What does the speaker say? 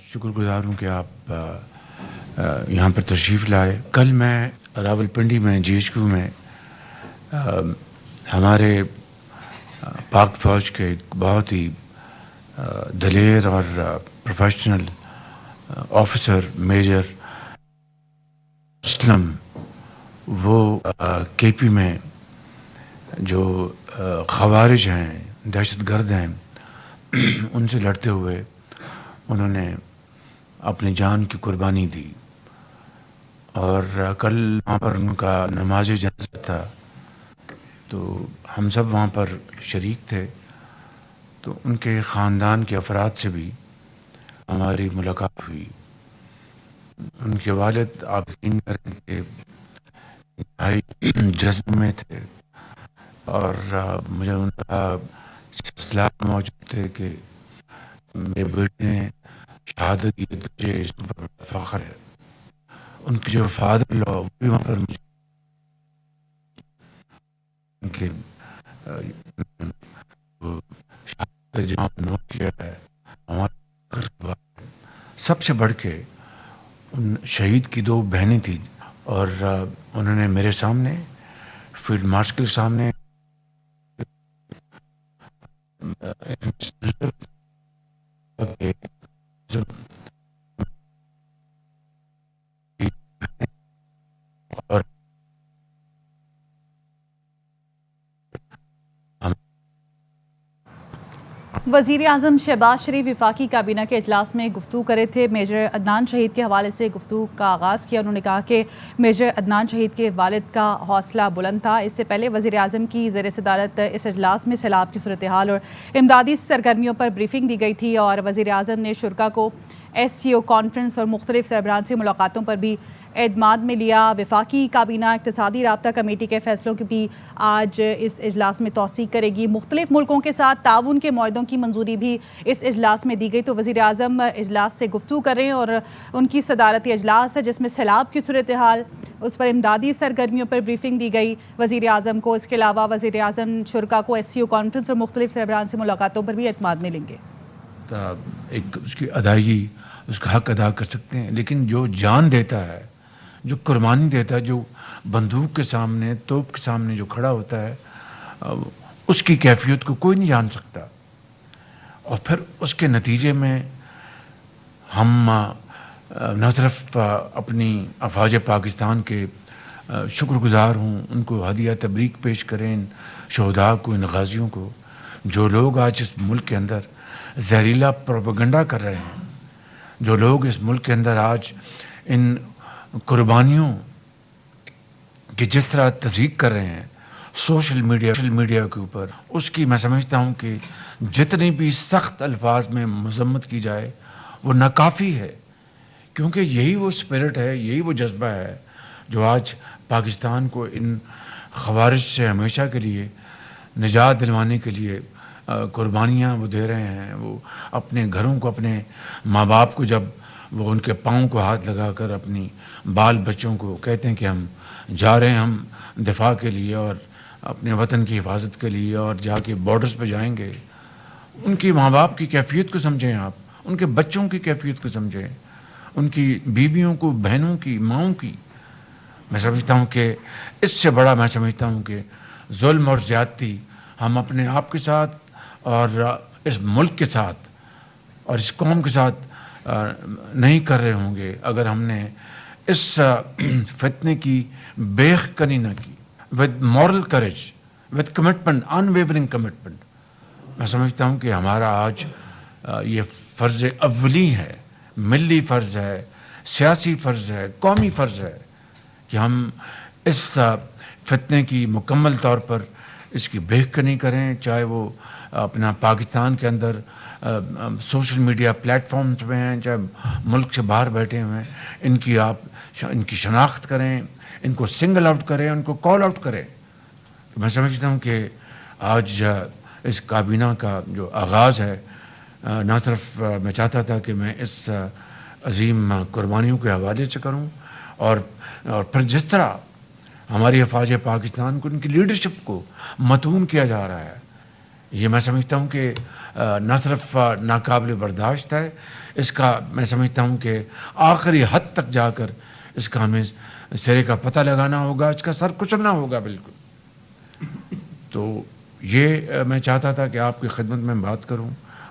شکر گزار ہوں کہ آپ یہاں پر تشریف لائے۔ کل میں راولپنڈی میں GHQ میں ہمارے پاک فوج کے ایک بہت ہی دلیر اور پروفیشنل آفیسر میجر اسلم، وہ KP میں جو خوارج ہیں، دہشت گرد ہیں، ان سے لڑتے ہوئے انہوں نے اپنی جان کی قربانی دی۔ اور کل وہاں پر ان کا نماز جنازہ تھا، تو ہم سب وہاں پر شریک تھے۔ تو ان کے خاندان کے افراد سے بھی ہماری ملاقات ہوئی۔ ان کے والد آپ یقین کریں کہ انتہائی جذب میں تھے، اور مجھے ان کا اصلاح موجود تھے کہ میرے بیٹے نے شہادت کی، تجھے اس پر فخر ہے۔ ان کے جو فادر لا وہ بھی وہاں پر مجھے کہ شہادت جہاں نوٹ کیا ہے ہمارے گھر کے بعد سب سے بڑھ کے ان شہید کی 2 بہنیں تھیں، اور انہوں نے میرے سامنے فیلڈ مارشل کے سامنے اور وزیر اعظم شہباز شریف وفاقی کابینہ کے اجلاس میں گفتگو کرے تھے۔ میجر عدنان شہید کے حوالے سے گفتگو کا آغاز کیا۔ انہوں نے کہا کہ میجر عدنان شہید کے والد کا حوصلہ بلند تھا۔ اس سے پہلے وزیر اعظم کی زیر صدارت اس اجلاس میں سیلاب کی صورتحال اور امدادی سرگرمیوں پر بریفنگ دی گئی تھی، اور وزیر اعظم نے شرکاء کو SCO کانفرنس اور مختلف سربراہان سے ملاقاتوں پر بھی اعتماد میں لیا۔ وفاقی کابینہ اقتصادی رابطہ کمیٹی کے فیصلوں کی بھی آج اس اجلاس میں توثیق کرے گی۔ مختلف ملکوں کے ساتھ تعاون کے معاہدوں کی منظوری بھی اس اجلاس میں دی گئی۔ تو وزیر اعظم اجلاس سے گفتگو کر رہے ہیں، اور ان کی صدارتی اجلاس ہے جس میں سیلاب کی صورتحال، اس پر امدادی سرگرمیوں پر بریفنگ دی گئی وزیر اعظم کو۔ اس کے علاوہ وزیر اعظم شرکاء کو SCO کانفرنس اور مختلف سربراہان سے ملاقاتوں پر بھی اعتماد میں لیں گے۔ ایک اس کی ادائیگی، اس کا حق ادا کر سکتے ہیں، لیکن جو جان دیتا ہے، جو قربانی دیتا ہے، جو بندوق کے سامنے، توپ کے سامنے جو کھڑا ہوتا ہے، اس کی کیفیت کو کوئی نہیں جان سکتا۔ اور پھر اس کے نتیجے میں ہم نہ صرف اپنی افواج پاکستان کے شکر گزار ہوں، ان کو ہدیہ تبریک پیش کریں، ان شہداء کو، ان غازیوں کو، جو لوگ آج اس ملک کے اندر زہریلا پروپیگنڈا کر رہے ہیں، جو لوگ اس ملک کے اندر آج ان قربانیوں کی جس طرح تصدیق کر رہے ہیں سوشل میڈیا کے اوپر، اس کی میں سمجھتا ہوں کہ جتنی بھی سخت الفاظ میں مذمت کی جائے وہ ناکافی ہے، کیونکہ یہی وہ اسپرٹ ہے، یہی وہ جذبہ ہے جو آج پاکستان کو ان خوارج سے ہمیشہ کے لیے نجات دلوانے کے لیے قربانیاں وہ دے رہے ہیں۔ وہ اپنے گھروں کو، اپنے ماں باپ کو، جب وہ ان کے پاؤں کو ہاتھ لگا کر اپنی بال بچوں کو کہتے ہیں کہ ہم جا رہے ہیں، ہم دفاع کے لیے اور اپنے وطن کی حفاظت کے لیے، اور جا کے بارڈرز پہ جائیں گے، ان کی ماں باپ کی کیفیت کو سمجھیں، آپ ان کے بچوں کی کیفیت کو سمجھیں، ان کی بیویوں کو، بہنوں کی، ماؤں کی۔ میں سمجھتا ہوں کہ اس سے بڑا میں سمجھتا ہوں کہ ظلم اور زیادتی ہم اپنے آپ کے ساتھ اور اس ملک کے ساتھ اور اس قوم کے ساتھ نہیں کر رہے ہوں گے اگر ہم نے اس فتنے کی بیخ کنی نہ کی۔ With moral courage, with commitment, unwavering commitment, میں سمجھتا ہوں کہ ہمارا آج یہ فرض اولی ہے، ملی فرض ہے، سیاسی فرض ہے، قومی فرض ہے کہ ہم اس فتنے کی مکمل طور پر اس کی بیخ کنی کریں، چاہے وہ اپنا پاکستان کے اندر سوشل میڈیا پلیٹ فارمز پہ ہیں، چاہے ملک سے باہر بیٹھے ہوئے ہیں، ان کی شناخت کریں، ان کو سنگل آؤٹ کریں، ان کو کال آؤٹ کریں۔ تو میں سمجھتا ہوں کہ آج اس کابینہ کا جو آغاز ہے، نہ صرف میں چاہتا تھا کہ میں اس عظیم قربانیوں کے حوالے سے کروں، اور پھر جس طرح ہماری افواج پاکستان کو، ان کی لیڈرشپ کو متون کیا جا رہا ہے، یہ میں سمجھتا ہوں کہ نہ صرف ناقابل برداشت ہے، اس کا میں سمجھتا ہوں کہ آخری حد تک جا کر اس کا ہمیں سرے کا پتہ لگانا ہوگا، اس کا سر کچلنا ہوگا بالکل۔ تو یہ میں چاہتا تھا کہ آپ کی خدمت میں بات کروں۔